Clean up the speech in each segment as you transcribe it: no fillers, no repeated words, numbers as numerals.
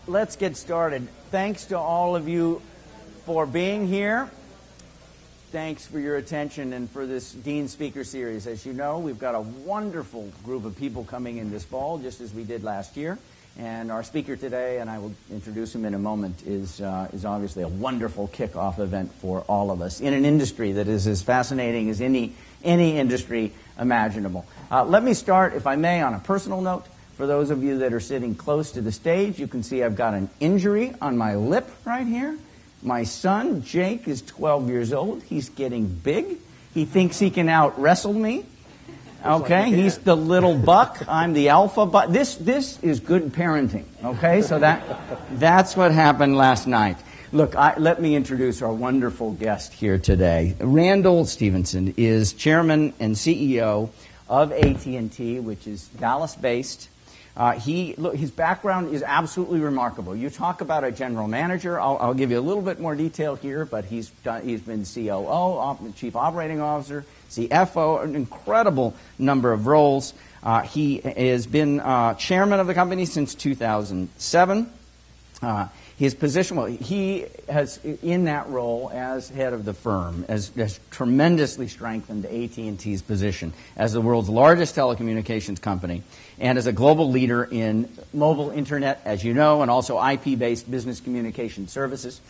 let's get started. Thanks to all of you for being here. Thanks for your attention and for this Dean Speaker Series. As you know, we've got a wonderful group of people coming in this fall, just as we did last year. And our speaker today, and I will introduce him in a moment, is obviously a wonderful kickoff event for all of us in an industry that is as fascinating as any industry imaginable. Let me start, if I may, on a personal note. For those of you that are sitting close to the stage, you can see I've got an injury on my lip right here. My son, Jake, is 12 years old. He's getting big. He thinks he can out-wrestle me. Okay, he's the little buck. I'm the alpha buck. This is good parenting. Okay, so that's what happened last night. Look, let me introduce our wonderful guest here today. Randall Stephenson is chairman and CEO of AT&T, which is Dallas-based. His background is absolutely remarkable. You talk about a general manager. I'll give you a little bit more detail here, but he's been COO, Chief Operating Officer, CFO, an incredible number of roles. He has been chairman of the company since 2007. His position, well, he has, in that role as head of the firm, has tremendously strengthened AT&T's position as the world's largest telecommunications company and as a global leader in mobile internet, as you know, and also IP-based business communication services.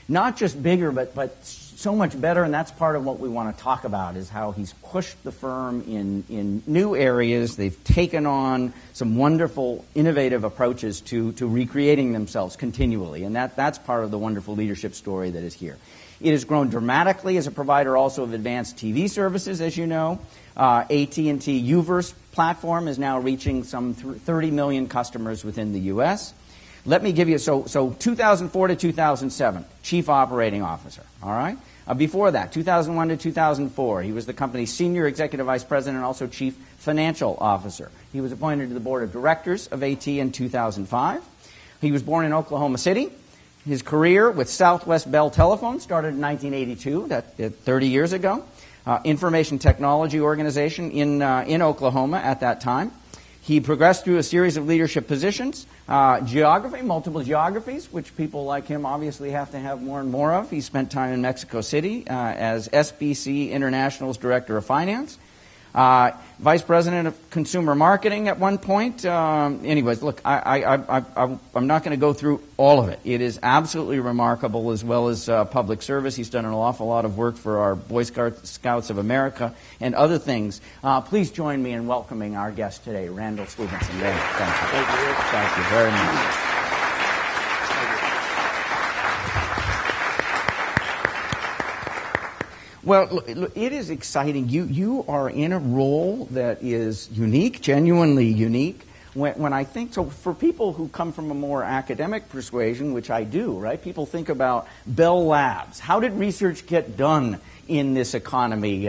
Not just bigger, but so much better, and that's part of what we want to talk about, is how he's pushed the firm in new areas. They've taken on some wonderful, innovative approaches to recreating themselves continually, and that's part of the wonderful leadership story that is here. It has grown dramatically as a provider also of advanced TV services, as you know. AT&T U-verse platform is now reaching some 30 million customers within the U.S., Let me give you, so 2004 to 2007, Chief Operating Officer, all right? Before that, 2001 to 2004, he was the company's Senior Executive Vice President and also Chief Financial Officer. He was appointed to the Board of Directors of AT in 2005. He was born in Oklahoma City. His career with Southwest Bell Telephone started in 1982, 30 years ago. Information Technology Organization in Oklahoma at that time. He progressed through a series of leadership positions, geography, multiple geographies, which people like him obviously have to have more and more of. He spent time in Mexico City as SBC International's Director of Finance, Vice President of Consumer Marketing at one point. Anyways, look, I'm not going to go through all of it. It is absolutely remarkable, as well as public service. He's done an awful lot of work for our Boy Scouts of America and other things. Please join me in welcoming our guest today, Randall Stephenson. Thank you. Thank you very much. Well, look, it is exciting. You are in a role that is unique, genuinely unique. When I think, so for people who come from a more academic persuasion, which I do, right? People think about Bell Labs. How did research get done in this economy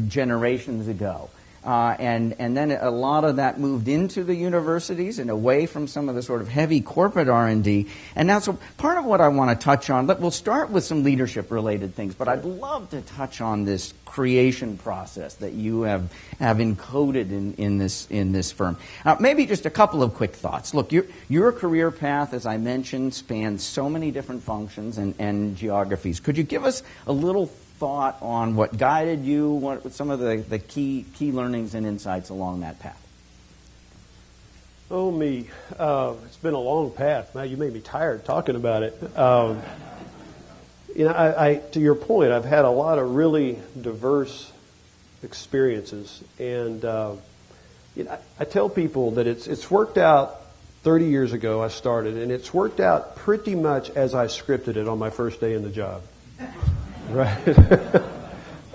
generations ago? And then a lot of that moved into the universities and away from some of the sort of heavy corporate R&D. And now, so part of what I want to touch on, we'll start with some leadership-related things, but I'd love to touch on this creation process that you have encoded in this firm. Maybe just a couple of quick thoughts. Look, your career path, as I mentioned, spans so many different functions and geographies. Could you give us a little thought on what guided you, what some of the key learnings and insights along that path? Oh, me. It's been a long path. Now, you made me tired talking about it. To your point, I've had a lot of really diverse experiences. And I tell people that it's worked out 30 years ago I started, and it's worked out pretty much as I scripted it on my first day in the job. Right.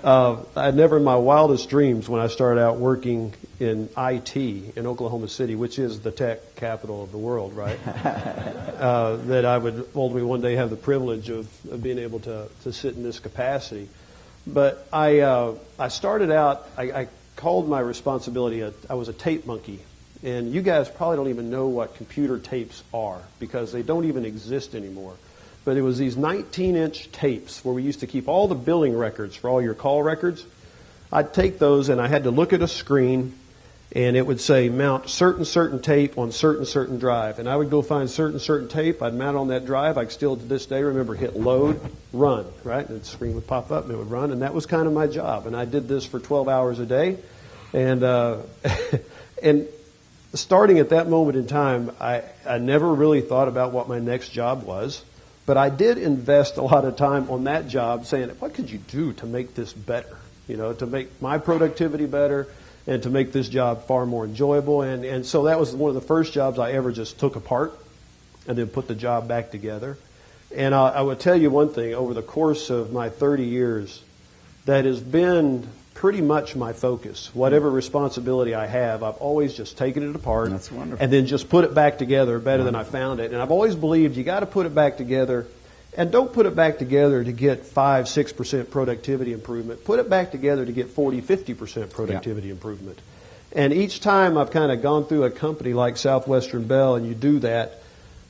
I never in my wildest dreams when I started out working in IT in Oklahoma City, which is the tech capital of the world, right? That I would ultimately one day have the privilege of being able to sit in this capacity. But I started out, I called my responsibility, I was a tape monkey. And you guys probably don't even know what computer tapes are because they don't even exist anymore. But it was these 19-inch tapes where we used to keep all the billing records for all your call records. I'd take those and I had to look at a screen And it would say mount certain tape on certain drive. And I would go find certain tape. I'd mount it on that drive. I still to this day remember hit load, run, right? And the screen would pop up and it would run. And that was kind of my job. And I did this for 12 hours a day. And and starting at that moment in time, I never really thought about what my next job was. But I did invest a lot of time on that job saying, what could you do to make this better? You know, to make my productivity better, and to make this job far more enjoyable. And so that was one of the first jobs I ever just took apart and then put the job back together. And I would tell you one thing, over the course of my 30 years, that has been pretty much my focus. Whatever responsibility I have, I've always just taken it apart. That's wonderful. And then just put it back together better than I found it. And I've always believed you got to put it back together. And don't put it back together to get 5-6% productivity improvement. Put it back together to get 40-50% productivity improvement. And each time I've kind of gone through a company like Southwestern Bell, and you do that,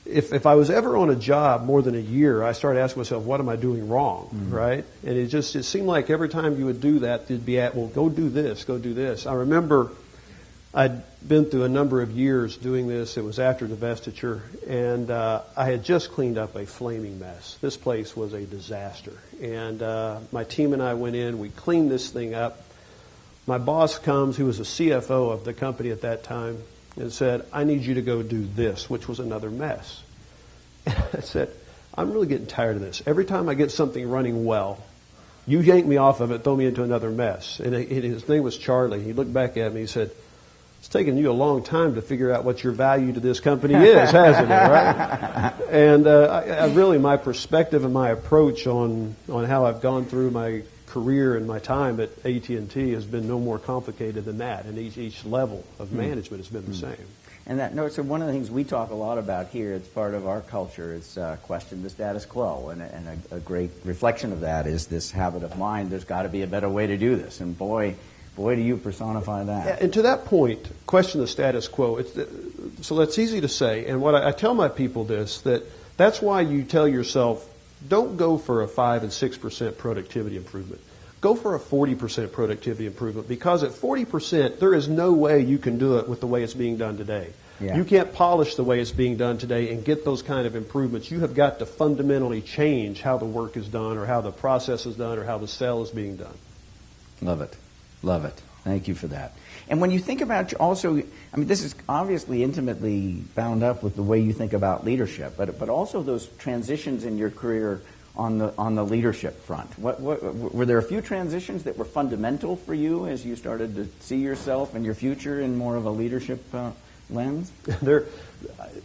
if I was ever on a job more than a year, I started asking myself, what am I doing wrong, right? And it seemed like every time you would do that, you'd be well, go do this, go do this. I remember I'd been through a number of years doing this. It was after divestiture, and I had just cleaned up a flaming mess. This place was a disaster. And my team and I went in. We cleaned this thing up. My boss comes, who was a CFO of the company at that time, and said, I need you to go do this, which was another mess. And I said, I'm really getting tired of this. Every time I get something running well, you yank me off of it, throw me into another mess. And his name was Charlie. He looked back at me, he said, it's taken you a long time to figure out what your value to this company is, hasn't it, right? And I really, my perspective and my approach on how I've gone through my career and my time at AT&T has been no more complicated than that. And each level of management has been the same. And so one of the things we talk a lot about here, it's part of our culture, is question the status quo. And a great reflection of that is this habit of mind, there's got to be a better way to do this. And boy, do you personify that. Yeah, and to that point, question the status quo. So that's easy to say. And what I tell my people that's why you tell yourself, don't go for a 5 and 6% productivity improvement. Go for a 40% productivity improvement, because at 40%, there is no way you can do it with the way it's being done today. Yeah. You can't polish the way it's being done today and get those kind of improvements. You have got to fundamentally change how the work is done, or how the process is done, or how the sale is being done. Love it. Love it. Thank you for that. And when you think about also, I mean, this is obviously intimately bound up with the way you think about leadership, but also those transitions in your career on the leadership front. Were there a few transitions that were fundamental for you as you started to see yourself and your future in more of a leadership lens?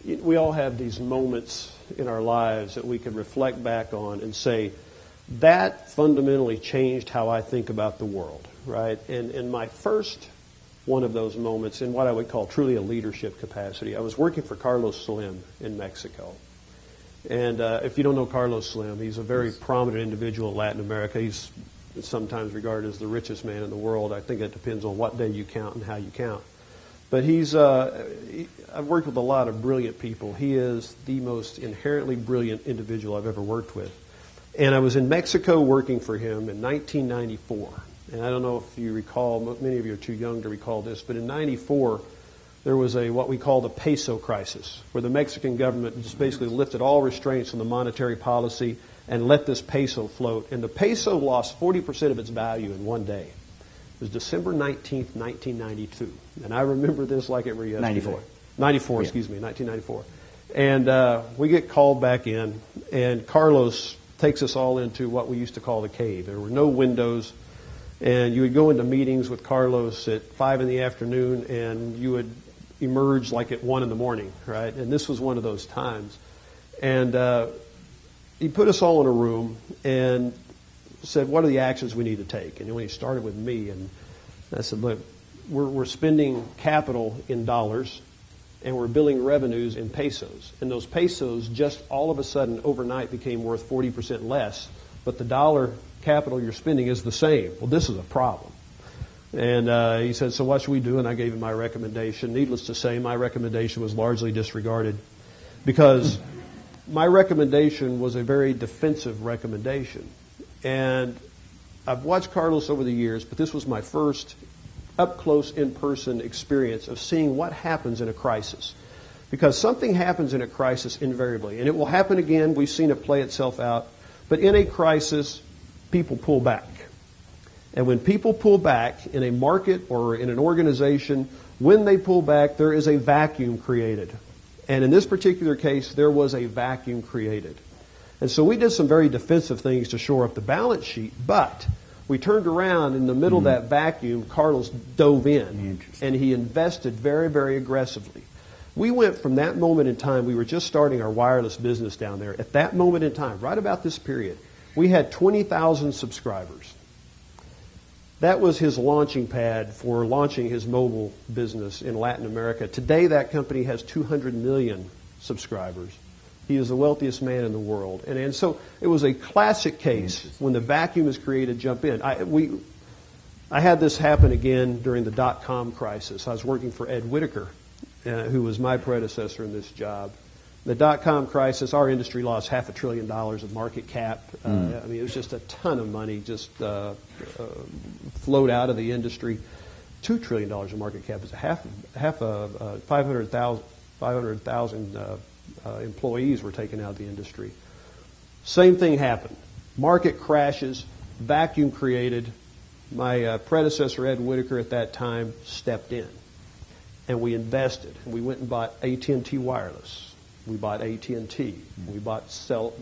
We all have these moments in our lives that we can reflect back on and say, that fundamentally changed how I think about the world, right? And my first one of those moments, in what I would call truly a leadership capacity, I was working for Carlos Slim in Mexico. And if you don't know Carlos Slim, he's a very prominent individual in Latin America. He's sometimes regarded as the richest man in the world. I think it depends on what day you count and how you count. But I've worked with a lot of brilliant people. He is the most inherently brilliant individual I've ever worked with. And I was in Mexico working for him in 1994. And I don't know if you recall, many of you are too young to recall this, but in 94, there was what we call the peso crisis, where the Mexican government just basically lifted all restraints on the monetary policy and let this peso float. And the peso lost 40% of its value in one day. It was December 19th, 1992. And I remember this like it were yesterday. 94, yeah. Excuse me, 1994. And we get called back in, and Carlos takes us all into what we used to call the cave. There were no windows. And you would go into meetings with Carlos at 5 in the afternoon, and you would emerge like at 1 in the morning, right? And this was one of those times. And he put us all in a room and said, what are the actions we need to take? And when he started with me, and I said, look, we're spending capital in dollars, and we're billing revenues in pesos. And those pesos just all of a sudden overnight became worth 40% less, but the dollar capital you're spending is the same. Well, this is a problem. And he said, so what should we do? And I gave him my recommendation. Needless to say, my recommendation was largely disregarded, because my recommendation was a very defensive recommendation. And I've watched Carlos over the years, but this was my first up-close, in-person experience of seeing what happens in a crisis. Because something happens in a crisis invariably, and it will happen again. We've seen it play itself out. But in a crisis, people pull back. And when people pull back in a market or in an organization, when they pull back, there is a vacuum created. And in this particular case, there was a vacuum created. And so we did some very defensive things to shore up the balance sheet, but we turned around in the middle of that vacuum. Carlos dove in, and he invested very, very aggressively. We went from that moment in time, we were just starting our wireless business down there. At that moment in time, right about this period, we had 20,000 subscribers. That was his launching pad for launching his mobile business in Latin America. Today, that company has 200 million subscribers. He is the wealthiest man in the world. And so it was a classic case when the vacuum is created, jump in. I had this happen again during the dot-com crisis. I was working for Ed Whitaker, who was my predecessor in this job. The dot-com crisis, our industry lost $500 billion of market cap. I mean, it was just a ton of money just flowed out of the industry. $2 trillion of market cap is half 500,000 employees were taken out of the industry. Same thing happened. Market crashes, vacuum created. My predecessor, Ed Whitaker, at that time stepped in, and we invested. We went and bought AT&T Wireless. We bought AT&T. We bought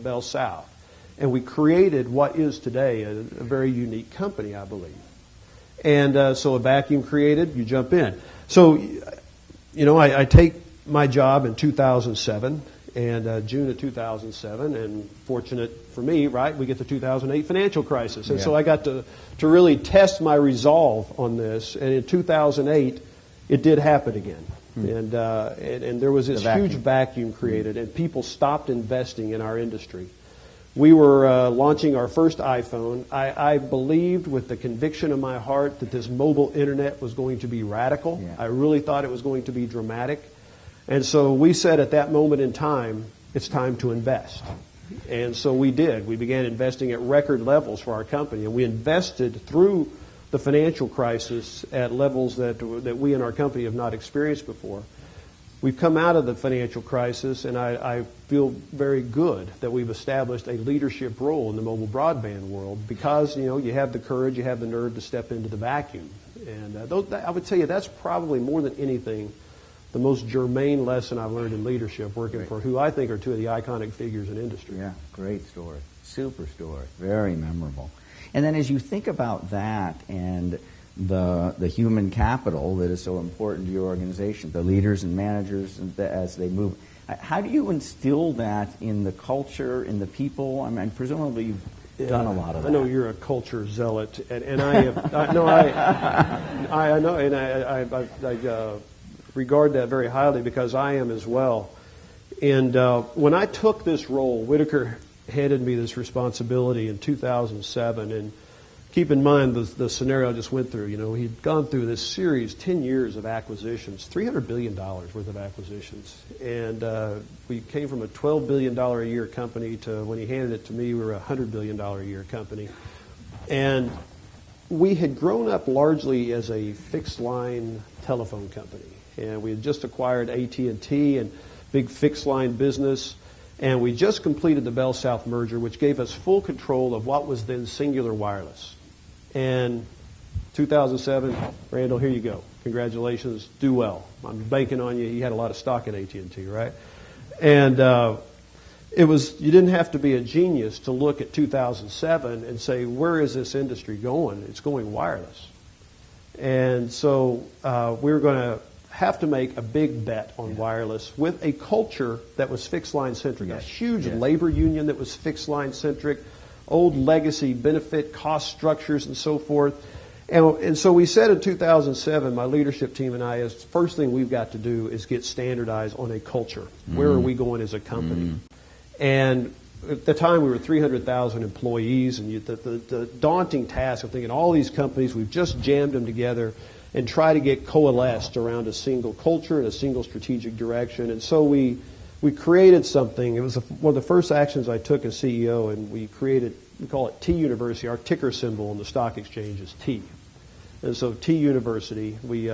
Bell South. And we created what is today a very unique company, I believe. And so a vacuum created, you jump in. So, you know, I take my job in 2007, and June of 2007, and fortunate for me, right, we get the 2008 financial crisis. And so I got to really test my resolve on this. And in 2008, it did happen again. And there was this huge vacuum created, and people stopped investing in our industry. We were launching our first iPhone. I believed with the conviction of my heart that this mobile internet was going to be radical. I really thought it was going to be dramatic. And so we said at that moment in time, it's time to invest. And so we did. We began investing at record levels for our company, and we invested through the financial crisis at levels that we in our company have not experienced before. We've come out of the financial crisis, and I feel very good that we've established a leadership role in the mobile broadband world because, you know, you have the courage, you have the nerve to step into the vacuum. And I would tell you that's probably more than anything the most germane lesson I've learned in leadership working for who I think are two of the iconic figures in industry. Yeah, great story. Super story. Very memorable. And then as you think about that and the human capital that is so important to your organization, the leaders and managers as they move, how do you instill that in the culture, in the people? I mean, presumably you've done a lot of that. I know you're a culture zealot, and I have. I know, and I regard that very highly because I am as well. And when I took this role, Whitaker handed me this responsibility in 2007, and keep in mind the scenario I just went through. You know, he'd gone through this series, 10 years of acquisitions, $300 billion worth of acquisitions. And we came from a $12 billion a year company to, when he handed it to me, we were a $100 billion a year company. And we had grown up largely as a fixed line telephone company. And we had just acquired AT&T and big fixed line business. And we just completed the Bell South merger, which gave us full control of what was then Singular Wireless. And 2007, Randall, here you go. Congratulations. Do well. I'm banking on you. You had a lot of stock at AT&T, right? And it was, you didn't have to be a genius to look at 2007 and say, where is this industry going? It's going wireless. And so we were going to have to make a big bet on wireless with a culture that was fixed line centric, a huge labor union that was fixed line centric, old legacy benefit cost structures and so forth. And so we said in 2007, my leadership team and I, is the first thing we've got to do is get standardized on a culture. Where are we going as a company? And at the time we were 300,000 employees, and the daunting task of thinking all these companies, we've just jammed them together and try to get coalesced around a single culture and a single strategic direction. And so we created something. It was one of the first actions I took as CEO, and we created, we call it T University. Our ticker symbol on the stock exchange is T. And so T University, we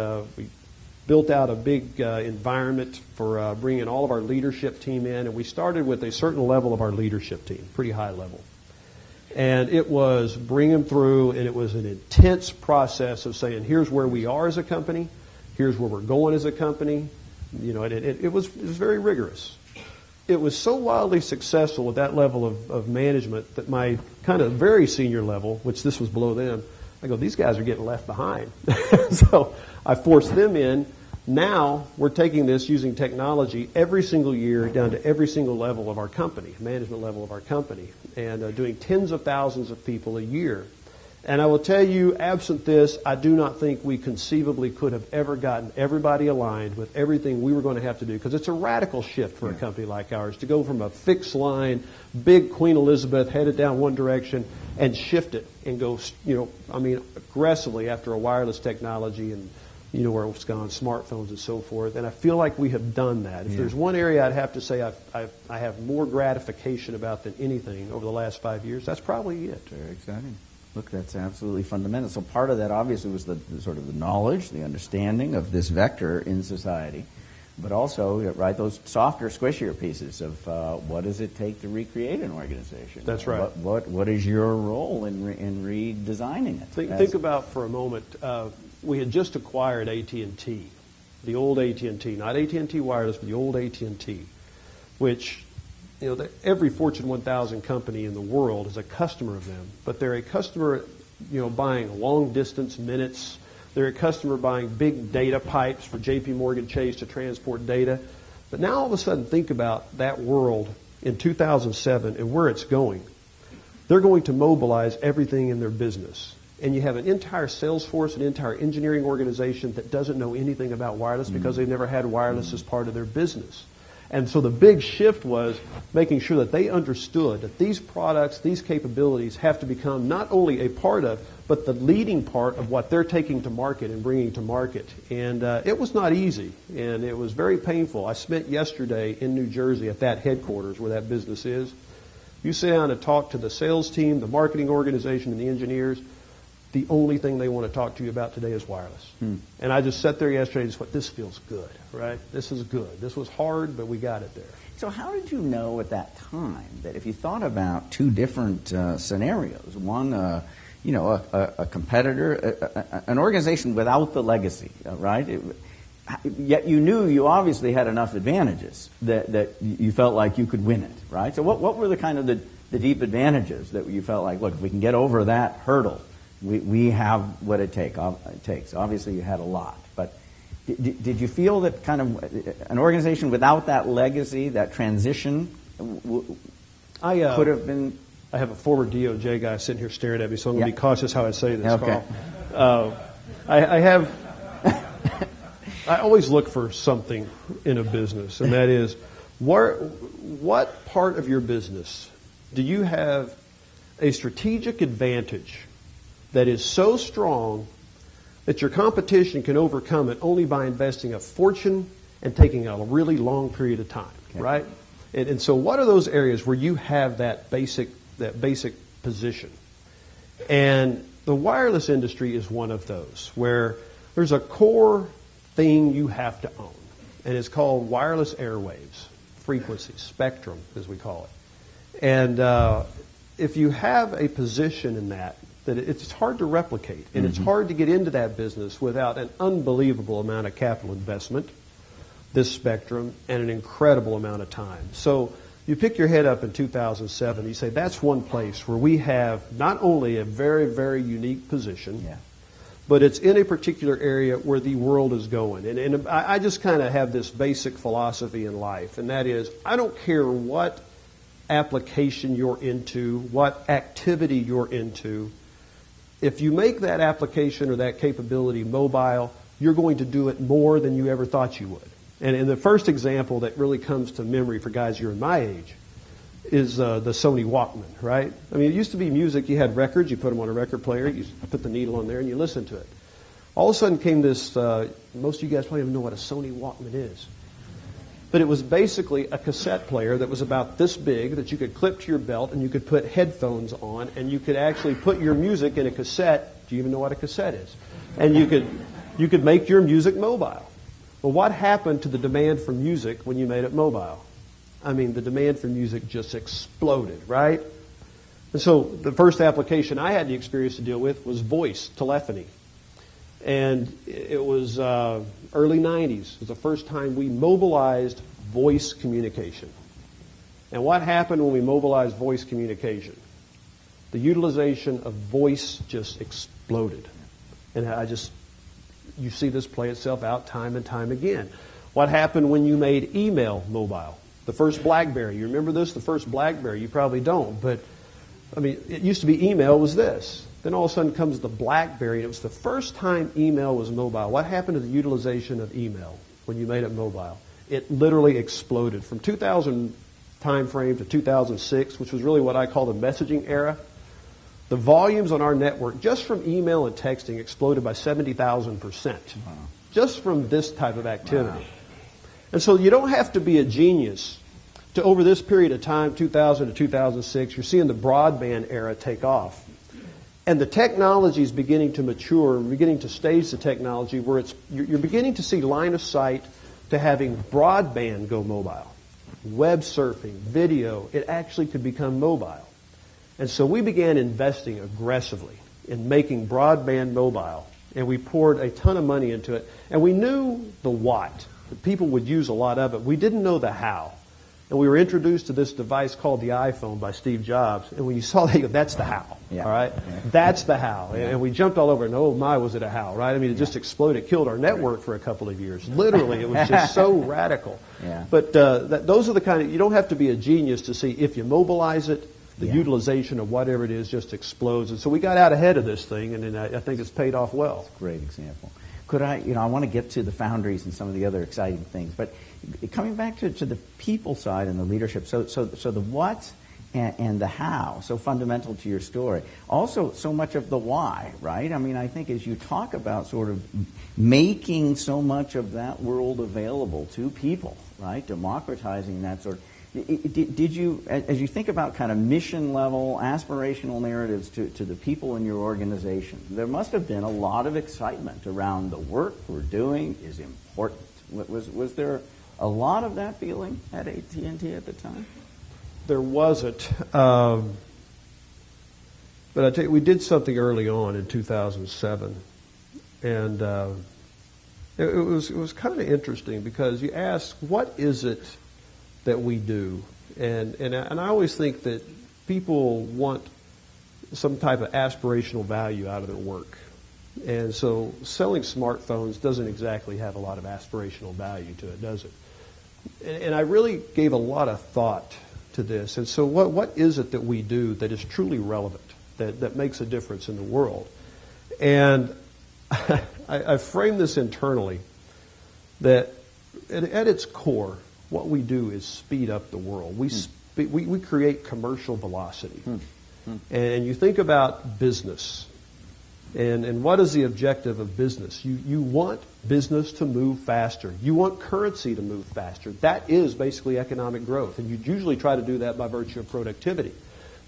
built out a big environment for bringing all of our leadership team in, and we started with a certain level of our leadership team, pretty high level. And it was bring them through, and it was an intense process of saying, here's where we are as a company, here's where we're going as a company. You know, it was very rigorous. It was so wildly successful with that level of management that my kind of very senior level, which this was below them, I go, these guys are getting left behind. So I forced them in. Now we're taking this using technology every single year down to every single level of our company, management level of our company, and doing tens of thousands of people a year. And I will tell you, absent this, I do not think we conceivably could have ever gotten everybody aligned with everything we were going to have to do, because it's a radical shift for a company like ours to go from a fixed line, big Queen Elizabeth headed down one direction, and shift it and go, aggressively after a wireless technology and, where it's gone, smartphones and so forth. And I feel like we have done that. If there's one area I'd have to say I have more gratification about than anything over the last 5 years, that's probably it. Very exciting. Look, that's absolutely fundamental. So part of that obviously was the sort of the knowledge, the understanding of this vector in society, but also, right, those softer, squishier pieces of what does it take to recreate an organization? That's right. What is your role in redesigning it? Think about for a moment. We had just acquired AT&T, the old AT&T, not AT&T Wireless, but the old AT&T, which, every Fortune 1000 company in the world is a customer of them, but they're a customer, buying long distance minutes. They're a customer buying big data pipes for JP Morgan Chase to transport data. But now all of a sudden think about that world in 2007 and where it's going. They're going to mobilize everything in their business. And you have an entire sales force, an entire engineering organization that doesn't know anything about wireless because they've never had wireless as part of their business. And so the big shift was making sure that they understood that these products, these capabilities have to become not only a part of, but the leading part of what they're taking to market and bringing to market. And it was not easy, and it was very painful. I spent yesterday in New Jersey at that headquarters where that business is. You sit down and talk to the sales team, the marketing organization, and the engineers. The only thing they want to talk to you about today is wireless. And I just sat there yesterday and just went, this feels good, right? This is good. This was hard, but we got it there. So how did you know at that time that if you thought about two different scenarios, one, a competitor, an organization without the legacy, right? Yet you knew you obviously had enough advantages that you felt like you could win it, right? So what were the kind of the deep advantages that you felt like, look, if we can get over that hurdle, we have what it takes. Obviously, you had a lot. But did you feel that kind of an organization without that legacy, that transition, could have been... I have a former DOJ guy sitting here staring at me, so I'm going to be cautious how I say this, okay. Carl. I always look for something in a business, and that is, what part of your business do you have a strategic advantage that is so strong that your competition can overcome it only by investing a fortune and taking a really long period of time, right? And so what are those areas where you have that basic position? And the wireless industry is one of those, where there's a core thing you have to own, and it's called wireless airwaves, frequency, spectrum, as we call it. And if you have a position in that it's hard to replicate, and it's hard to get into that business without an unbelievable amount of capital investment, this spectrum, and an incredible amount of time. So you pick your head up in 2007, you say, that's one place where we have not only a very, very unique position, but it's in a particular area where the world is going. And I just kind of have this basic philosophy in life, and that is, I don't care what application you're into, what activity you're into. If you make that application or that capability mobile, you're going to do it more than you ever thought you would. And the first example that really comes to memory for guys your and my age is the Sony Walkman, right? I mean, it used to be music. You had records. You put them on a record player. You put the needle on there, and you listen to it. All of a sudden came this, most of you guys probably don't know what a Sony Walkman is. But it was basically a cassette player that was about this big that you could clip to your belt, and you could put headphones on, and you could actually put your music in a cassette Do you even know what a cassette is? And you could make your music mobile. Well, what happened to the demand for music when you made it mobile? I mean, the demand for music just exploded, right? And so the first application I had the experience to deal with was voice telephony. And it was early 90s. It was the first time we mobilized voice communication. And what happened when we mobilized voice communication? The utilization of voice just exploded. And you see this play itself out time and time again. What happened when you made email mobile? The first BlackBerry. You remember this? The first BlackBerry. You probably don't. But, I mean, it used to be email was this. Then all of a sudden comes the BlackBerry. And it was the first time email was mobile. What happened to the utilization of email when you made it mobile? It literally exploded. From 2000 time frame to 2006, which was really what I call the messaging era, the volumes on our network, just from email and texting, exploded by 70,000%. Wow. Just from this type of activity. Wow. And so you don't have to be a genius to, over this period of time, 2000 to 2006, you're seeing the broadband era take off. And the technology is beginning to mature, beginning to stage the technology where you're beginning to see line of sight to having broadband go mobile. Web surfing, video, it actually could become mobile. And so we began investing aggressively in making broadband mobile, and we poured a ton of money into it. And we knew the what. That people would use a lot of it. We didn't know the how. And we were introduced to this device called the iPhone by Steve Jobs. And when you saw that, you go, that's the how. Yeah. All right? Yeah. That's the how. Yeah. And we jumped all over, and oh my, was it a how, right? I mean, it just exploded. It killed our network for a couple of years. Literally, it was just so radical. Yeah. But those are the kind of, you don't have to be a genius to see if you mobilize it, the utilization of whatever it is just explodes. And so we got out ahead of this thing, and I think it's paid off well. That's a great example. Could I want to get to the foundries and some of the other exciting things, but coming back to the people side and the leadership, so the what and the how, so fundamental to your story. Also, so much of the why, right? I mean, I think as you talk about sort of making so much of that world available to people, right, democratizing that sort of, did you, as you think about kind of mission level, aspirational narratives to the people in your organization, there must have been a lot of excitement around the work we're doing is important. Was there a lot of that feeling at AT&T at the time? There wasn't. But I tell you, we did something early on in 2007. And it was kind of interesting because you ask, what is it that we do? And I always think that people want some type of aspirational value out of their work. And so selling smartphones doesn't exactly have a lot of aspirational value to it, does it? And I really gave a lot of thought to this. And so what is it that we do that is truly relevant, that makes a difference in the world? And I framed this internally that at its core, what we do is speed up the world. We create commercial velocity. And you think about business. And what is the objective of business? You want business to move faster. You want currency to move faster. That is basically economic growth. And you usually try to do that by virtue of productivity.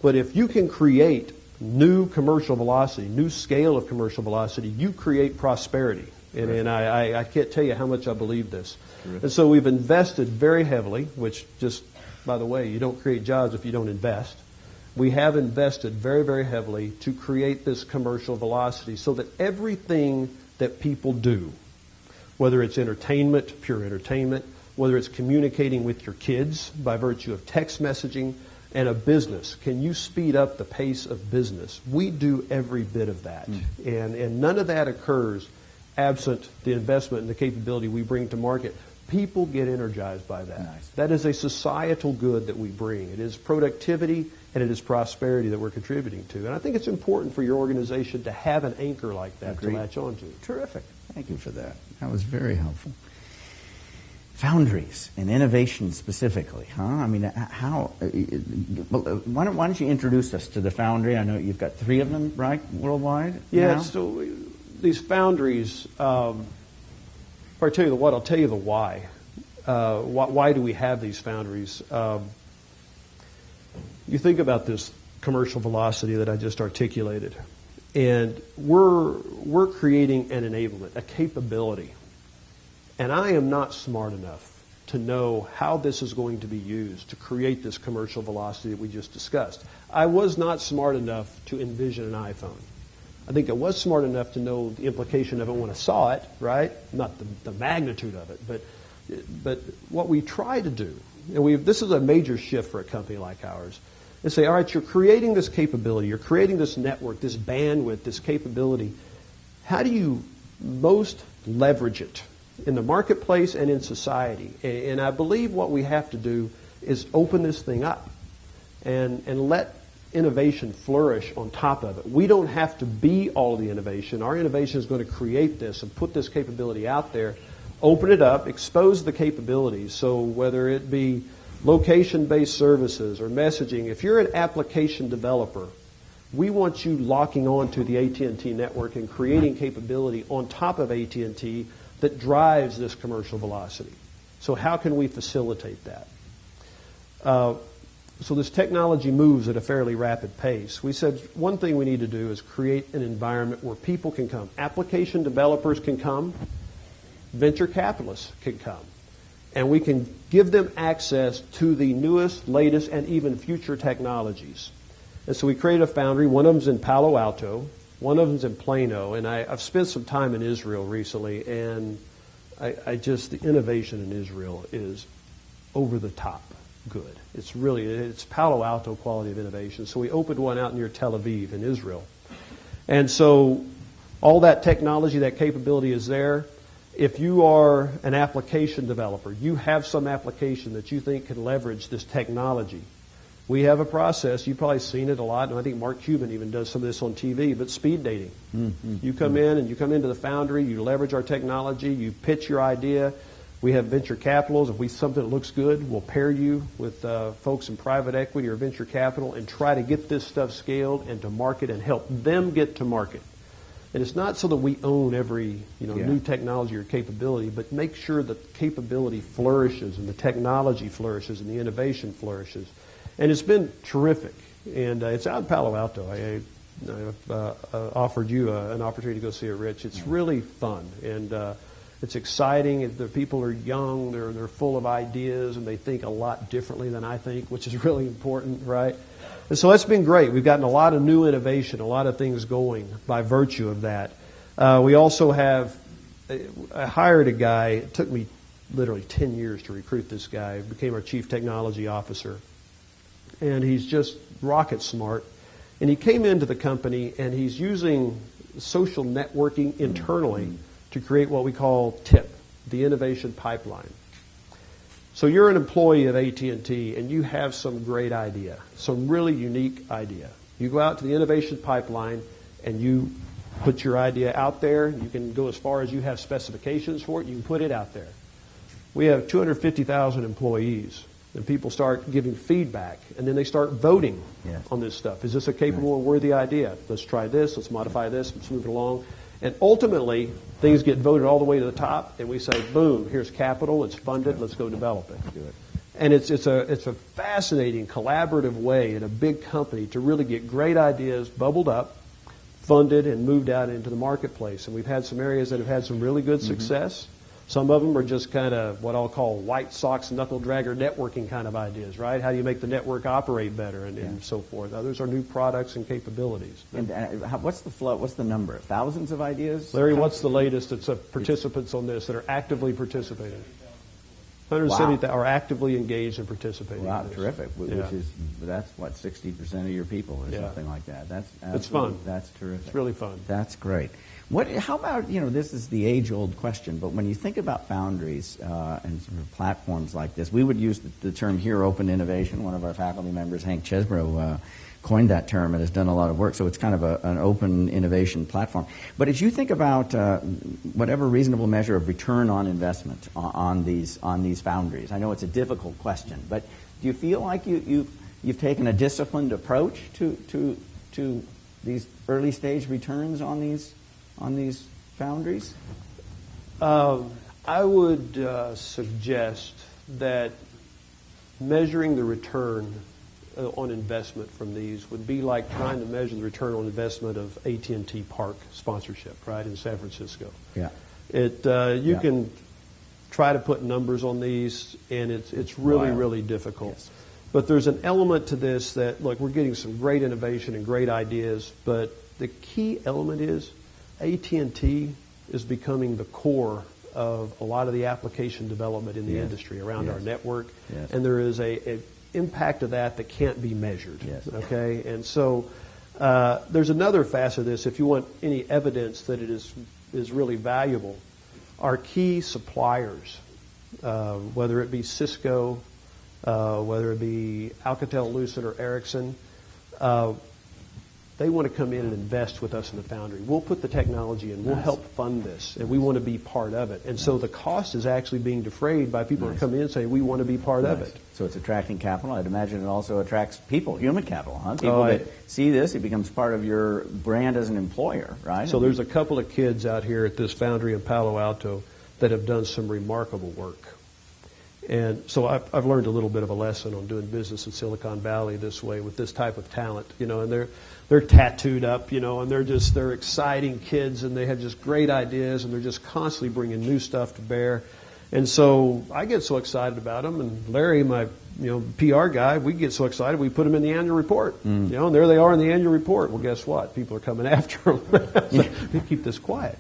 But if you can create new commercial velocity, new scale of commercial velocity, you create prosperity. And I can't tell you how much I believe this. And so we've invested very heavily, which just, by the way, you don't create jobs if you don't invest. We have invested very, very heavily to create this commercial velocity so that everything that people do, whether it's entertainment, pure entertainment, whether it's communicating with your kids by virtue of text messaging, and a business, can you speed up the pace of business? We do every bit of that. And none of that occurs absent the investment and the capability we bring to market. People get energized by that. Nice. That is a societal good that we bring. It is productivity and it is prosperity that we're contributing to. And I think it's important for your organization to have an anchor like that to latch on to. Terrific. Thank you for that. That was very helpful. Foundries and innovation specifically, huh? I mean, why don't you introduce us to the Foundry? I know you've got 3 of them, right, worldwide? Yeah, now? So these Foundries, before I tell you the what, I'll tell you the why. Why do we have these Foundries? You think about this commercial velocity that I just articulated. And we're creating an enablement, a capability. And I am not smart enough to know how this is going to be used to create this commercial velocity that we just discussed. I was not smart enough to envision an iPhone. I think I was smart enough to know the implication of it when I saw it, right? Not the magnitude of it, but what we try to do, and this is a major shift for a company like ours, is say, all right, you're creating this capability, you're creating this network, this bandwidth, this capability. How do you most leverage it in the marketplace and in society? And I believe what we have to do is open this thing up and let innovation flourish on top of it. We don't have to be all of the innovation. Our innovation is going to create this and put this capability out there, open it up, expose the capabilities. So whether it be location-based services or messaging, if you're an application developer, we want you locking on to the AT&T network and creating capability on top of AT&T that drives this commercial velocity. So how can we facilitate that? So this technology moves at a fairly rapid pace. We said one thing we need to do is create an environment where people can come. Application developers can come. Venture capitalists can come. And we can give them access to the newest, latest, and even future technologies. And so we created a foundry. One of them's in Palo Alto. One of them's in Plano. And I've spent some time in Israel recently, and the innovation in Israel is over the top good. It's Palo Alto quality of innovation. So we opened one out near Tel Aviv in Israel. And so all that technology, that capability is there. If you are an application developer, you have some application that you think can leverage this technology. We have a process, you've probably seen it a lot, and I think Mark Cuban even does some of this on TV, but speed dating. Mm-hmm. You come in and you come into the foundry, you leverage our technology, you pitch your idea. We have venture capitals. If we something that looks good, we'll pair you with folks in private equity or venture capital and try to get this stuff scaled and to market and help them get to market. And it's not so that we own every new technology or capability, but make sure that capability flourishes and the technology flourishes and the innovation flourishes. And it's been terrific. And it's out in Palo Alto. I've offered you an opportunity to go see it, Rich. It's really fun. And it's exciting. The people are young. They're full of ideas, and they think a lot differently than I think, which is really important, right? And so that's been great. We've gotten a lot of new innovation, a lot of things going by virtue of that. We also have, I hired a guy. It took me literally 10 years to recruit this guy. He became our chief technology officer. And he's just rocket smart. And he came into the company, and he's using social networking internally to create what we call TIP, the innovation pipeline. So you're an employee of AT&T, and you have some great idea, some really unique idea. You go out to the innovation pipeline, and you put your idea out there. You can go as far as you have specifications for it. You can put it out there. We have 250,000 employees, and people start giving feedback, and then they start voting on this stuff. Is this a capable and worthy idea? Let's try this. Let's modify this. Let's move it along. And ultimately, things get voted all the way to the top, and we say, boom, here's capital, it's funded, let's go develop it. And it's a fascinating, collaborative way in a big company to really get great ideas bubbled up, funded, and moved out into the marketplace. And we've had some areas that have had some really good success. Some of them are just kind of what I'll call White Sox knuckle dragger networking kind of ideas, right? How do you make the network operate better and so forth? Others are new products and capabilities. And what's the flow? What's the number? Thousands of ideas? Larry, what's the latest? It's participants on this that are actively participating. 170,000 are actively engaged and participating. Wow, terrific. That's what, 60% of your people or something like that. It's fun. That's terrific. It's really fun. That's great. How about, this is the age-old question, but when you think about foundries and sort of platforms like this, we would use the term here, open innovation. One of our faculty members, Hank Chesbrough, coined that term and has done a lot of work, so it's kind of an open innovation platform. But as you think about whatever reasonable measure of return on investment on these foundries, I know it's a difficult question, but do you feel like you've taken a disciplined approach to these early-stage returns on these foundries? I would suggest that measuring the return on investment from these would be like trying to measure the return on investment of AT&T Park sponsorship, right, in San Francisco. Yeah. You can try to put numbers on these, and it's really, really difficult. Yes. But there's an element to this that, look, we're getting some great innovation and great ideas, but the key element is AT&T is becoming the core of a lot of the application development in the industry around our network, and there is a impact of that can't be measured. Okay, and so there's another facet of this. If you want any evidence that it is really valuable, our key suppliers, whether it be Cisco, whether it be Alcatel-Lucent or Ericsson, they want to come in and invest with us in the foundry. We'll put the technology in. We'll help fund this, and we want to be part of it. And so the cost is actually being defrayed by people who come in and say, we want to be part of it. So it's attracting capital. I'd imagine it also attracts people, human capital, huh? People that see this, it becomes part of your brand as an employer, right? So there's a couple of kids out here at this foundry in Palo Alto that have done some remarkable work. And so I've learned a little bit of a lesson on doing business in Silicon Valley this way with this type of talent, and they're tattooed up, and they're exciting kids, and they have just great ideas, and they're just constantly bringing new stuff to bear. And so I get so excited about them, and Larry, my PR guy, we get so excited we put them in the annual report. And there they are in the annual report. Well, guess what? People are coming after them. Keep this quiet.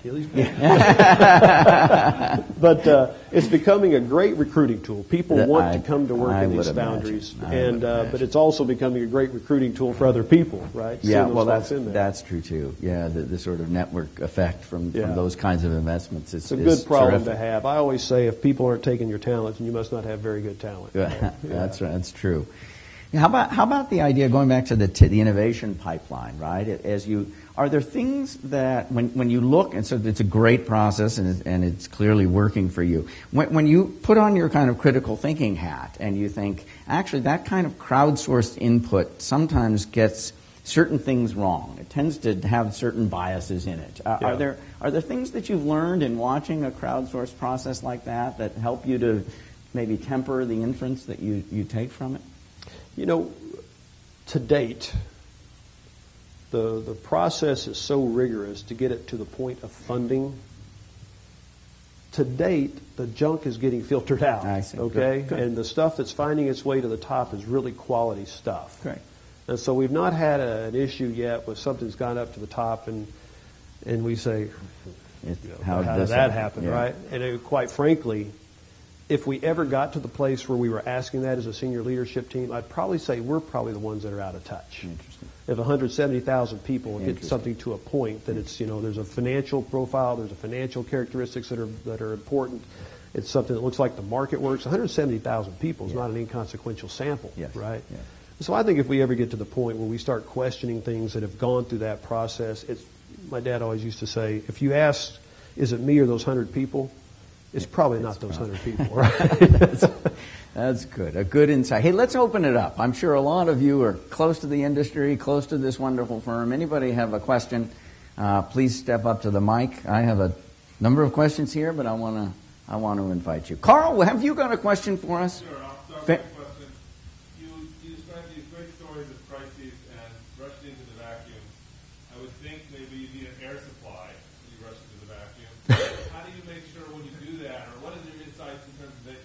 But it's becoming a great recruiting tool. People want to come to work in these foundries, but it's also becoming a great recruiting tool for other people, right? Yeah, well, that's true too. Yeah, the sort of network effect from those kinds of investments. It's a good problem to have. I always say if people aren't taking your talent, then you must not have very good talent. That's right. That's true. How about the idea, going back to the innovation pipeline, right? Are there things that when you look, and so it's a great process and it's clearly working for you. When you put on your kind of critical thinking hat and you think, actually, that kind of crowdsourced input sometimes gets certain things wrong. It tends to have certain biases in it. Are there things that you've learned in watching a crowdsourced process like that help you to maybe temper the inference that you take from it? To date, the process is so rigorous to get it to the point of funding. To date, the junk is getting filtered out. I see. Okay? Good. And the stuff that's finding its way to the top is really quality stuff. Great. And so we've not had an issue yet with something's gone up to the top and we say, how did that happen, right? And quite frankly, if we ever got to the place where we were asking that as a senior leadership team, I'd probably say we're probably the ones that are out of touch. Interesting. If 170,000 people get something to a point that it's, there's a financial profile, there's a financial characteristics that are important. It's something that looks like the market works. 170,000 people is not an inconsequential sample, right? Yeah. So I think if we ever get to the point where we start questioning things that have gone through that process, my dad always used to say, if you ask, is it me or those 100 people? It's probably not those 100 people, right? That's good. A good insight. Hey, let's open it up. I'm sure a lot of you are close to the industry, close to this wonderful firm. Anybody have a question? Please step up to the mic. I have a number of questions here, but I want to invite you. Carl, have you got a question for us? Sure. I'll start with a question. You described these great stories of crises and rushed into the vacuum. I would think maybe you need an air supply when you rush into the vacuum. How do you make sure when you do that, or what is your insights in terms of that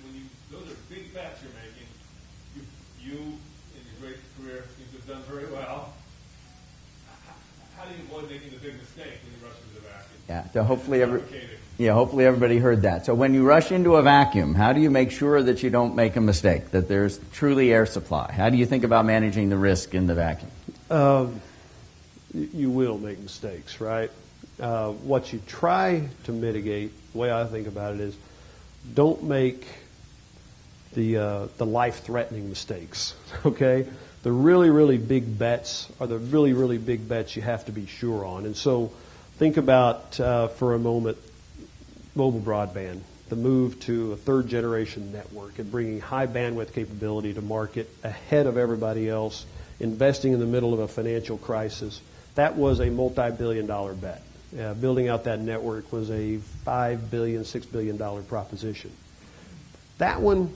those are big bets you're making. You in your great career seem to have done very well. How do you avoid making the big mistake when you rush into the vacuum? Yeah, so hopefully everybody heard that. So when you rush into a vacuum, how do you make sure that you don't make a mistake, that there's truly air supply? How do you think about managing the risk in the vacuum? You will make mistakes, right? What you try to mitigate, the way I think about it is, don't make the life-threatening mistakes, okay? The really, really big bets are the really, really big bets you have to be sure on. And so think about, for a moment, mobile broadband, the move to a third-generation network and bringing high bandwidth capability to market ahead of everybody else, investing in the middle of a financial crisis. That was a multi-billion-dollar bet. Building out that network was a $5 billion, $6 billion proposition. That one,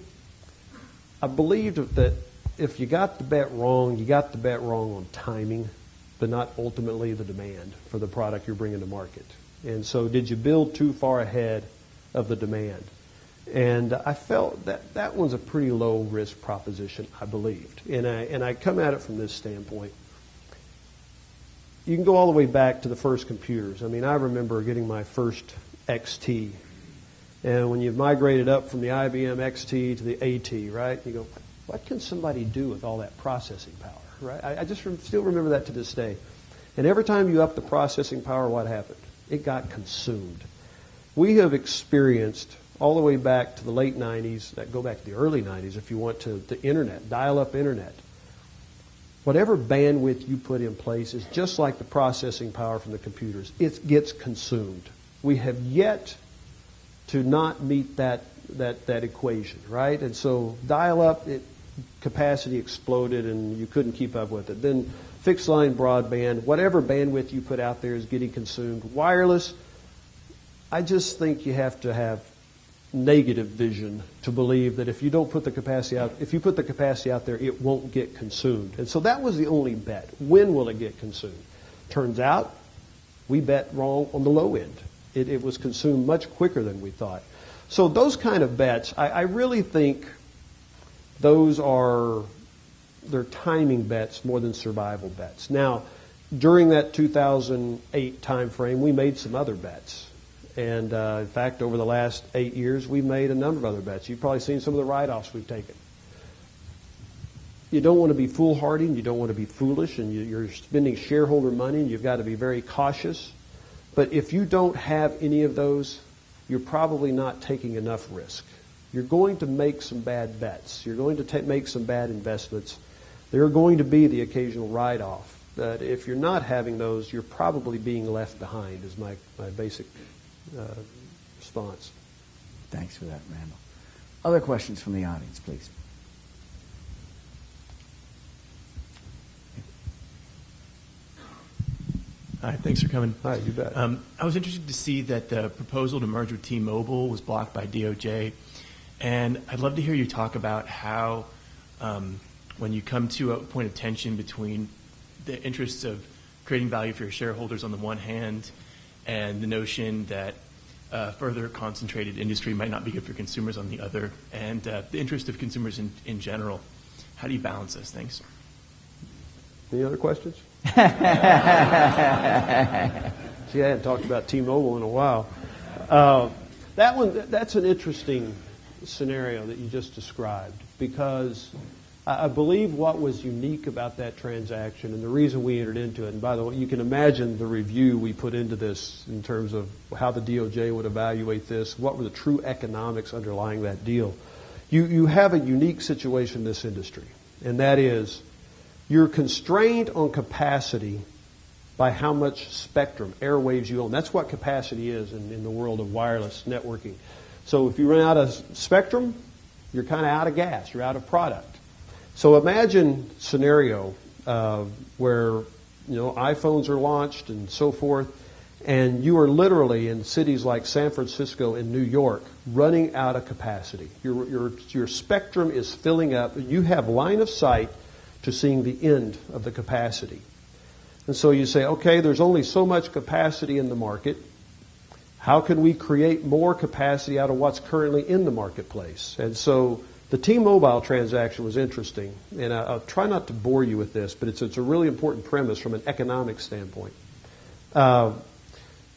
I believed that if you got the bet wrong, you got the bet wrong on timing, but not ultimately the demand for the product you're bringing to market. And so did you build too far ahead of the demand? And I felt that that was a pretty low risk proposition, I believed. And I come at it from this standpoint. You can go all the way back to the first computers. I mean, I remember getting my first XT. And when you've migrated up from the IBM XT to the AT, right, you go, what can somebody do with all that processing power, right? I just still remember that to this day. And every time you up the processing power, what happened? It got consumed. We have experienced all the way back to the late 90s, that go back to the early 90s if you want, to the internet, dial-up internet. Whatever bandwidth you put in place is just like the processing power from the computers. It gets consumed. We have yet to not meet that equation, right? And so dial-up, capacity exploded and you couldn't keep up with it. Then fixed line broadband, whatever bandwidth you put out there is getting consumed. Wireless, I just think you have to have negative vision to believe that if you don't put the capacity out, if you put the capacity out there, it won't get consumed. And so that was the only bet. When will it get consumed? Turns out we bet wrong on the low end. It was consumed much quicker than we thought. So those kind of bets, I really think those are, they're timing bets more than survival bets. Now, during that 2008 time frame, we made some other bets. And in fact, over the last 8 years, we've made a number of other bets. You've probably seen some of the write-offs we've taken. You don't want to be foolhardy, and you don't want to be foolish, and you're spending shareholder money, and you've got to be very cautious. But if you don't have any of those, you're probably not taking enough risk. You're going to make some bad bets. You're going to make some bad investments. There are going to be the occasional write-off. But if you're not having those, you're probably being left behind, is my basic response. Thanks for that, Randall. Other questions from the audience, please. Hi, thanks for coming. Hi, you bet. I was interested to see that the proposal to merge with T-Mobile was blocked by DOJ, and I'd love to hear you talk about how, when you come to a point of tension between the interests of creating value for your shareholders on the one hand and the notion that further concentrated industry might not be good for consumers on the other, and the interest of consumers in general. How do you balance those things? Any other questions? See, I hadn't talked about T-Mobile in a while. That's an interesting scenario that you just described, because I believe what was unique about that transaction and the reason we entered into it, and by the way, you can imagine the review we put into this in terms of how the DOJ would evaluate this, what were the true economics underlying that deal. You have a unique situation in this industry, and that is you're constrained on capacity by how much spectrum, airwaves you own. That's what capacity is in the world of wireless networking. So if you run out of spectrum, you're kind of out of gas, you're out of product. So imagine a scenario where iPhones are launched and so forth, and you are literally in cities like San Francisco and New York running out of capacity. Your spectrum is filling up. You have line of sight to seeing the end of the capacity. And so you say, okay, there's only so much capacity in the market. How can we create more capacity out of what's currently in the marketplace? And so the T-Mobile transaction was interesting, and I'll try not to bore you with this, but it's a really important premise from an economic standpoint.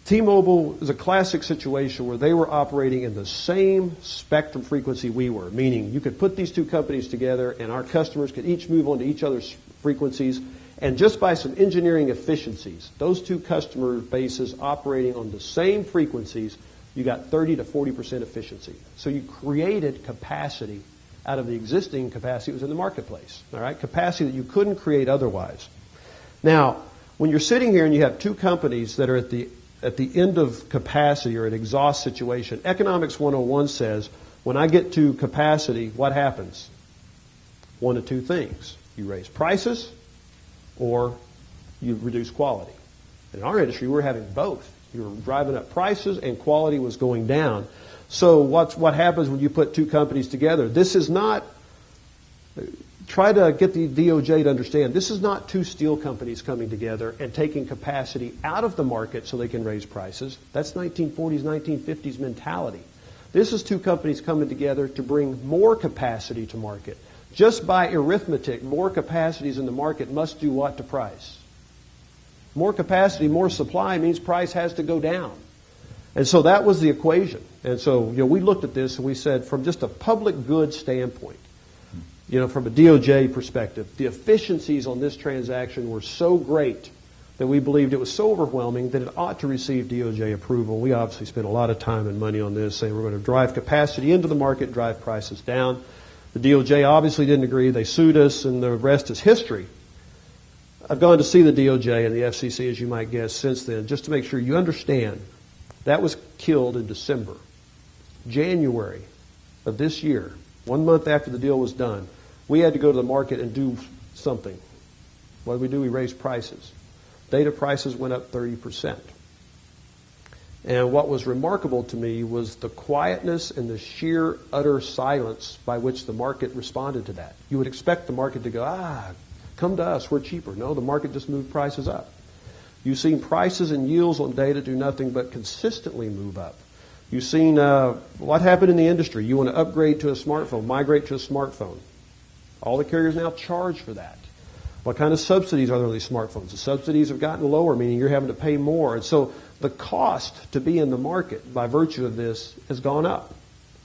T-Mobile is a classic situation where they were operating in the same spectrum frequency we were, meaning you could put these two companies together and our customers could each move on to each other's frequencies, and just by some engineering efficiencies, those two customer bases operating on the same frequencies, you got 30 to 40% efficiency. So you created capacity out of the existing capacity that was in the marketplace, all right? Capacity that you couldn't create otherwise. Now, when you're sitting here and you have two companies that are at the end of capacity or an exhaust situation, Economics 101 says, when I get to capacity, what happens? One of two things. You raise prices or you reduce quality. In our industry, we're having both. You were driving up prices and quality was going down. So what happens when you put two companies together? This is not try to get the DOJ to understand this is not two steel companies coming together and taking capacity out of the market so they can raise prices. That's 1940s, 1950s mentality. This is two companies coming together to bring more capacity to market. Just by arithmetic, more capacities in the market must do what to price? More capacity, more supply means price has to go down. And so that was the equation. And so, we looked at this and we said, from just a public good standpoint, from a DOJ perspective, the efficiencies on this transaction were so great that we believed it was so overwhelming that it ought to receive DOJ approval. We obviously spent a lot of time and money on this, saying we're going to drive capacity into the market, drive prices down. The DOJ obviously didn't agree. They sued us, and the rest is history. I've gone to see the DOJ and the FCC, as you might guess, since then, just to make sure you understand. That was killed in December. January of this year, 1 month after the deal was done, we had to go to the market and do something. What did we do? We raised prices. Data prices went up 30%. And what was remarkable to me was the quietness and the sheer utter silence by which the market responded to that. You would expect the market to go, come to us, we're cheaper. No, the market just moved prices up. You've seen prices and yields on data do nothing but consistently move up. You've seen what happened in the industry. You want to upgrade to a smartphone, migrate to a smartphone. All the carriers now charge for that. What kind of subsidies are there on these smartphones? The subsidies have gotten lower, meaning you're having to pay more. And so the cost to be in the market by virtue of this has gone up.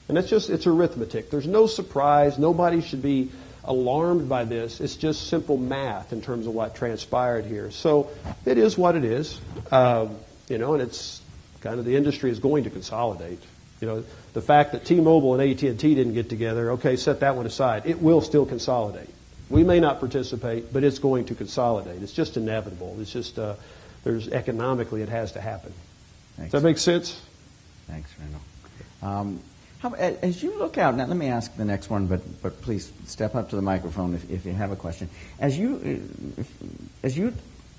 And it's arithmetic. There's no surprise. Nobody should be alarmed by this. It's just simple math in terms of what transpired here. So it is what it is. And it's kind of the industry is going to consolidate. The fact that T-Mobile and AT&T didn't get together, okay, set that one aside. It will still consolidate. We may not participate, but it's going to consolidate. It's just inevitable. It's just, economically, it has to happen. Thanks. Does that make sense? Thanks, Randall. As you look out, now let me ask the next one, but please step up to the microphone if you have a question. As you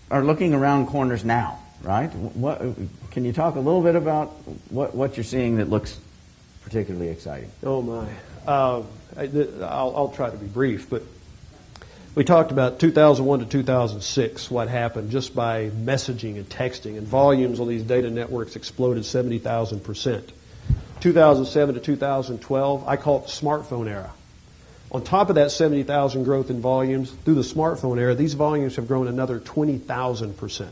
are looking around corners now, right? Can you talk a little bit about what you're seeing that looks particularly exciting? Oh my! I'll try to be brief, but we talked about 2001 to 2006. What happened just by messaging and texting, and volumes on these data networks exploded 70,000%. 2007 to 2012, I call it the smartphone era. On top of that 70,000 growth in volumes, through the smartphone era, these volumes have grown another 20,000%.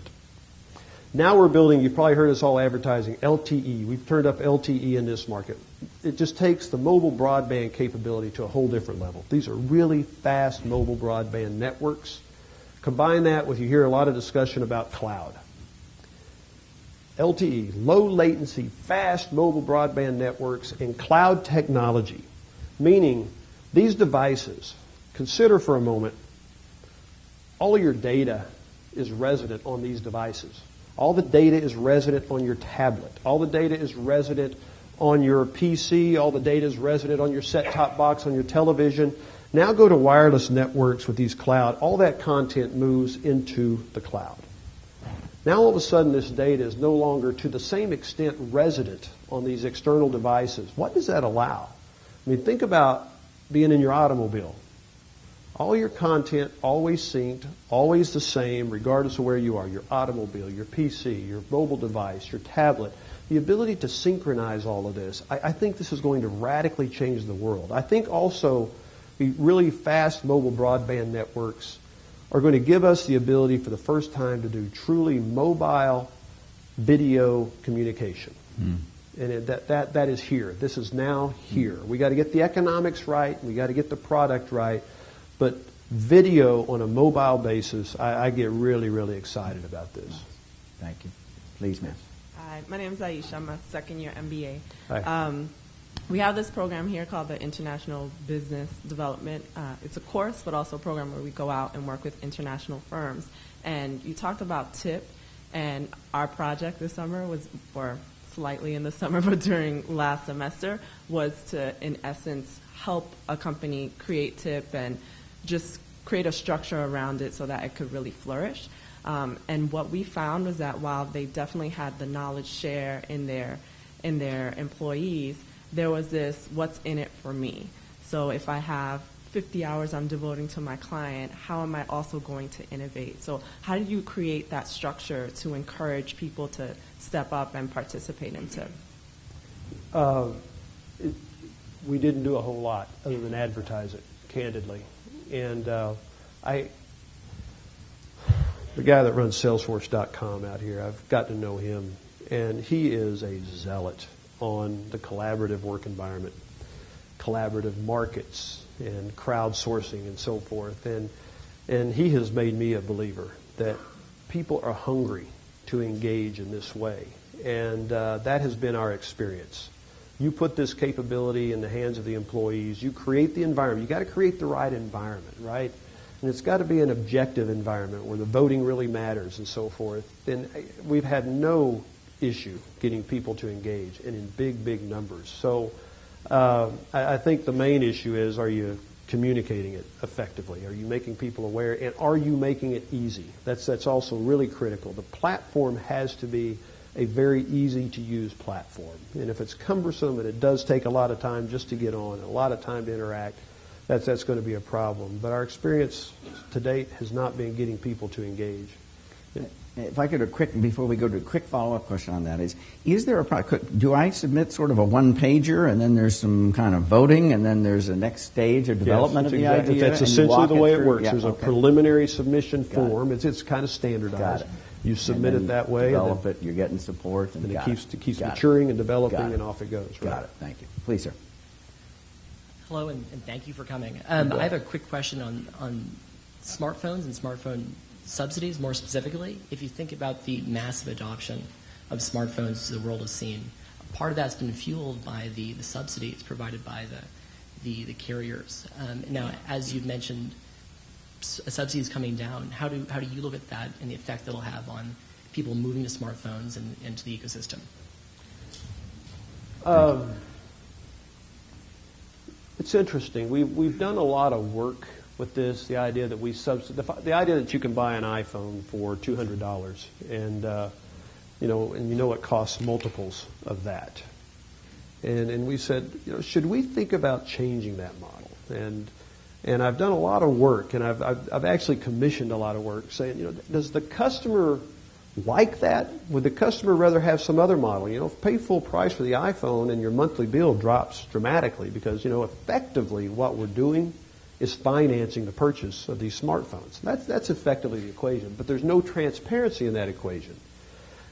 Now we're building, you've probably heard us all advertising, LTE. We've turned up LTE in this market. It just takes the mobile broadband capability to a whole different level. These are really fast mobile broadband networks. Combine that with, you hear a lot of discussion about cloud. LTE, low latency, fast mobile broadband networks, and cloud technology. Meaning, these devices, consider for a moment, all of your data is resident on these devices. All the data is resident on your tablet. All the data is resident on your PC. All the data is resident on your set-top box, on your television. Now go to wireless networks with these cloud. All that content moves into the cloud. Now all of a sudden this data is no longer to the same extent resident on these external devices. What does that allow? I mean, think about being in your automobile. All your content always synced, always the same, regardless of where you are. Your automobile, your PC, your mobile device, your tablet. The ability to synchronize all of this, I think this is going to radically change the world. I think also the really fast mobile broadband networks are going to give us the ability for the first time to do truly mobile video communication. And that is here. This is now here. We got to get the economics right. We got to get the product right. But video on a mobile basis, I get really, really excited about this. Thank you. Please, ma'am. Hi, my name is Aisha. I'm a second-year MBA. Hi. We have this program here called the International Business Development. It's a course, but also a program where we go out and work with international firms. And you talked about TIP, and our project this summer was, or slightly in the summer, but during last semester, was to, in essence, help a company create TIP and just create a structure around it so that it could really flourish. And what we found was that while they definitely had the knowledge share in their employees, there was this, what's in it for me? So if I have 50 hours I'm devoting to my client, how am I also going to innovate? So how do you create that structure to encourage people to step up and participate in TIP? We didn't do a whole lot other than advertise it, candidly. And the guy that runs Salesforce.com out here, I've got to know him, and he is a zealot on the collaborative work environment, collaborative markets, and crowdsourcing and so forth. And he has made me a believer that people are hungry to engage in this way. And that has been our experience. You put this capability in the hands of the employees. You create the environment. You got to create the right environment, right? And it's got to be an objective environment where the voting really matters and so forth. And we've had no issue getting people to engage, and in big, big numbers. So I think the main issue is, are you communicating it effectively? Are you making people aware? And are you making it easy? That's also really critical. The platform has to be a very easy-to-use platform. And if it's cumbersome and it does take a lot of time just to get on, a lot of time to interact, that's going to be a problem. But our experience to date has not been getting people to engage. If I could, before we go to a quick follow-up question on that, is there do I submit sort of a one-pager and then there's some kind of voting and then there's a next stage of development of the idea? That's essentially the way it works. Yeah, there's a preliminary submission form. It's kind of standardized. Got it. You submit it that way. Develop it, you're getting support. And it keeps maturing and developing, and off it goes. Right? Got it. Thank you. Please, sir. Hello, and thank you for coming. I have a quick question on smartphones and smartphone subsidies, more specifically. If you think about the massive adoption of smartphones the world has seen, part of that's been fueled by the subsidies provided by the carriers. Now, as you've mentioned, subsidies coming down. How do you look at that and the effect that'll have on people moving to smartphones and into the ecosystem? It's interesting. We've done a lot of work with this. The idea that the idea that you can buy an iPhone for $200, and it costs multiples of that. And we said, should we think about changing that model? And I've done a lot of work, and I've actually commissioned a lot of work saying, does the customer like that? Would the customer rather have some other model? Pay full price for the iPhone and your monthly bill drops dramatically because, effectively what we're doing is financing the purchase of these smartphones. That's effectively the equation, but there's no transparency in that equation.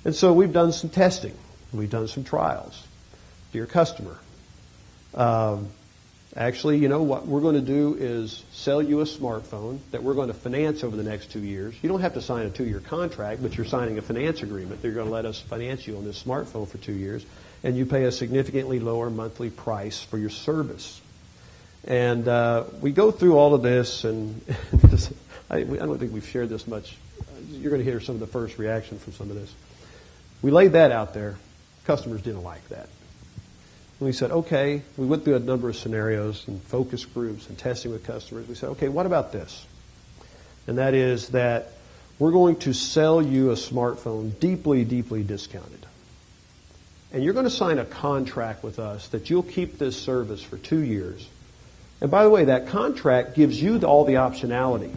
And so we've done some testing. We've done some trials. Dear customer, actually, what we're going to do is sell you a smartphone that we're going to finance over the next 2 years. You don't have to sign a 2-year contract, but you're signing a finance agreement. They're going to let us finance you on this smartphone for 2 years, and you pay a significantly lower monthly price for your service. And we go through all of this, and I don't think we've shared this much. You're going to hear some of the first reaction from some of this. We laid that out there. Customers didn't like that. And we said, okay, we went through a number of scenarios and focus groups and testing with customers. We said, okay, what about this? And that is that we're going to sell you a smartphone deeply, deeply discounted. And you're going to sign a contract with us that you'll keep this service for 2 years. And by the way, that contract gives you all the optionality.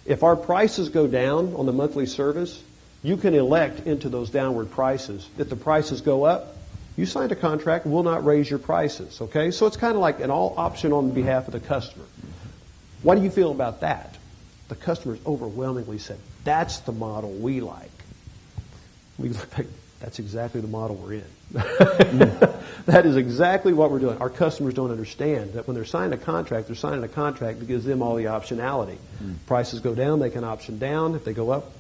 If our prices go down on the monthly service, you can elect into those downward prices. If the prices go up, you signed a contract, we'll not raise your prices, okay? So it's kind of like an all option on behalf of the customer. What do you feel about that? The customers overwhelmingly said, that's the model we like. We looked like, that's exactly the model we're in. That is exactly what we're doing. Our customers don't understand that when they're signing a contract that gives them all the optionality. Prices go down, they can option down. If they go up,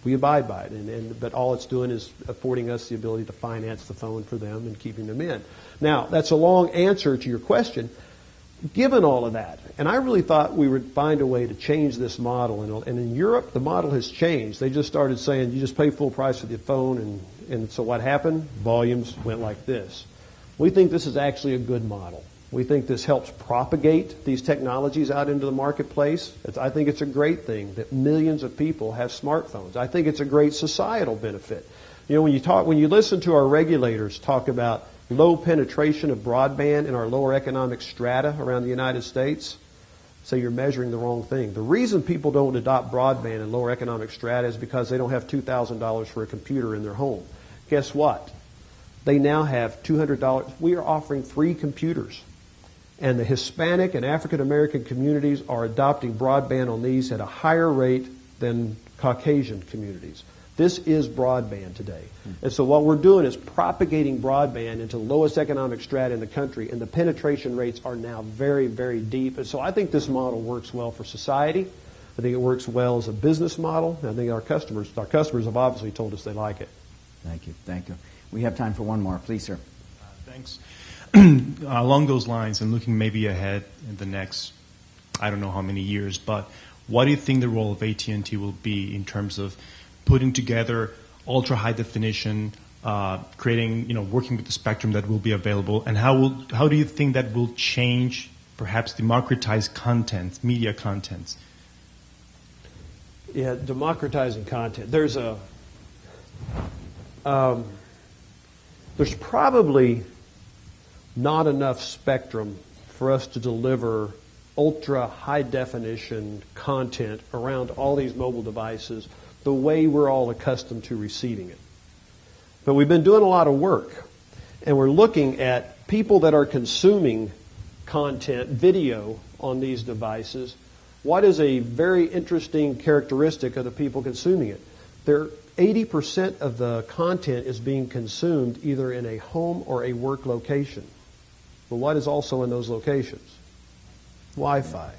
we abide by it. But all it's doing is affording us the ability to finance the phone for them and keeping them in. Now, that's a long answer to your question. Given all of that, and I really thought we would find a way to change this model. And in Europe, the model has changed. They just started saying, you just pay full price for the phone. And so what happened? Volumes went like this. We think this is actually a good model. We think this helps propagate these technologies out into the marketplace. I think it's a great thing that millions of people have smartphones. I think it's a great societal benefit. When you listen to our regulators talk about low penetration of broadband in our lower economic strata around the United States, say you're measuring the wrong thing. The reason people don't adopt broadband in lower economic strata is because they don't have $2,000 for a computer in their home. Guess what? They now have $200. We are offering free computers. And the Hispanic and African American communities are adopting broadband on these at a higher rate than Caucasian communities. This is broadband today. And so what we're doing is propagating broadband into the lowest economic strata in the country, and the penetration rates are now very, very deep. And so I think this model works well for society. I think it works well as a business model. And I think our customers have obviously told us they like it. Thank you. Thank you. We have time for one more. Please, sir. Thanks. Along those lines, and looking maybe ahead in the next, I don't know how many years, but what do you think the role of AT&T will be in terms of putting together ultra high definition, creating, working with the spectrum that will be available, and how do you think that will change, perhaps democratize content, media contents? Yeah, democratizing content. There's probably not enough spectrum for us to deliver ultra high definition content around all these mobile devices the way we're all accustomed to receiving it. But we've been doing a lot of work, and we're looking at people that are consuming content, video on these devices. What is a very interesting characteristic of the people consuming it? 80% of the content is being consumed either in a home or a work location. But what is also in those locations? Wi-Fi.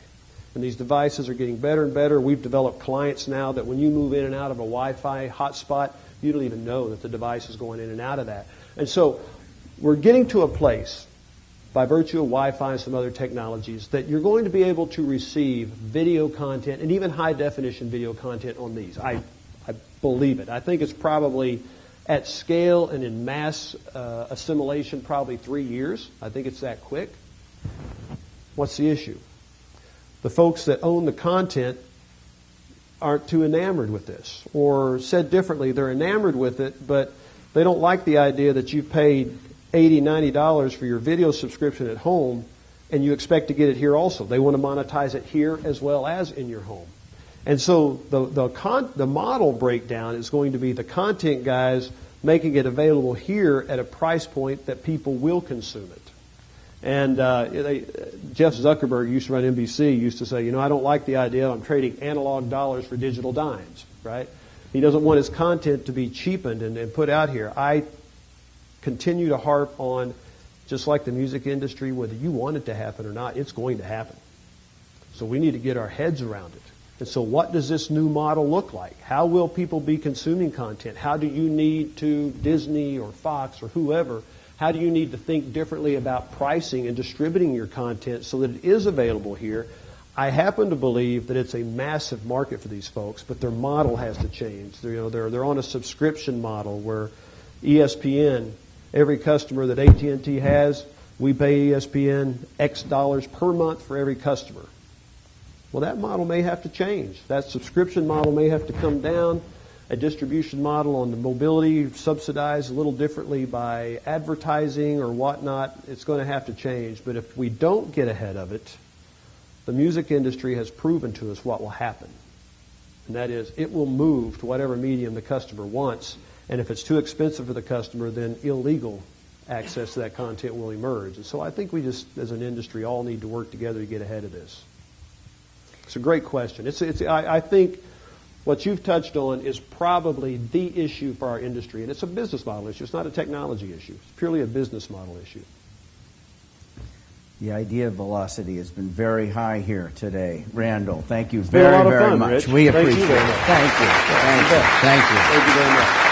And these devices are getting better and better. We've developed clients now that when you move in and out of a Wi-Fi hotspot, you don't even know that the device is going in and out of that. And so we're getting to a place, by virtue of Wi-Fi and some other technologies, that you're going to be able to receive video content and even high-definition video content on these. I believe it. I think it's probably at scale and in mass assimilation probably 3 years. I think it's that quick. What's the issue? The folks that own the content aren't too enamored with this. Or said differently, they're enamored with it, but they don't like the idea that you've paid $80, $90 for your video subscription at home and you expect to get it here also. They want to monetize it here as well as in your home. And so the model breakdown is going to be the content guys making it available here at a price point that people will consume it. And Jeff Zuckerberg used to run NBC, used to say, I don't like the idea I'm trading analog dollars for digital dimes, right? He doesn't want his content to be cheapened and put out here. I continue to harp on, just like the music industry, whether you want it to happen or not, it's going to happen. So we need to get our heads around it. And so what does this new model look like? How will people be consuming content? How do you need to, Disney or Fox or whoever, how do you need to think differently about pricing and distributing your content so that it is available here? I happen to believe that it's a massive market for these folks, but their model has to change. They're on a subscription model where ESPN, every customer that AT&T has, we pay ESPN X dollars per month for every customer. Well, that model may have to change. That subscription model may have to come down. A distribution model on the mobility subsidized a little differently by advertising or whatnot. It's going to have to change. But if we don't get ahead of it, the music industry has proven to us what will happen. And that is, it will move to whatever medium the customer wants. And if it's too expensive for the customer, then illegal access to that content will emerge. And so I think we just, as an industry, all need to work together to get ahead of this. It's a great question. I think what you've touched on is probably the issue for our industry, and it's a business model issue. It's not a technology issue. It's purely a business model issue. The idea of velocity has been very high here today. Randall, thank you very, very much. Rich. We appreciate it. Thank you. Thank you. Thank you very much.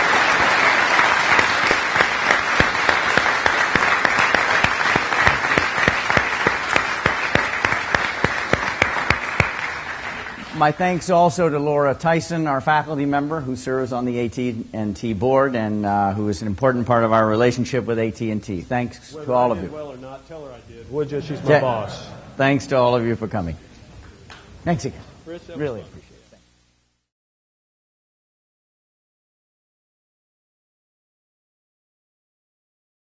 My thanks also to Laura Tyson, our faculty member who serves on the AT&T board and who is an important part of our relationship with AT&T. Thanks to all of you. Well or not, tell her I did. Would you? She's my boss. Thanks to all of you for coming. Thanks again. Really appreciate it.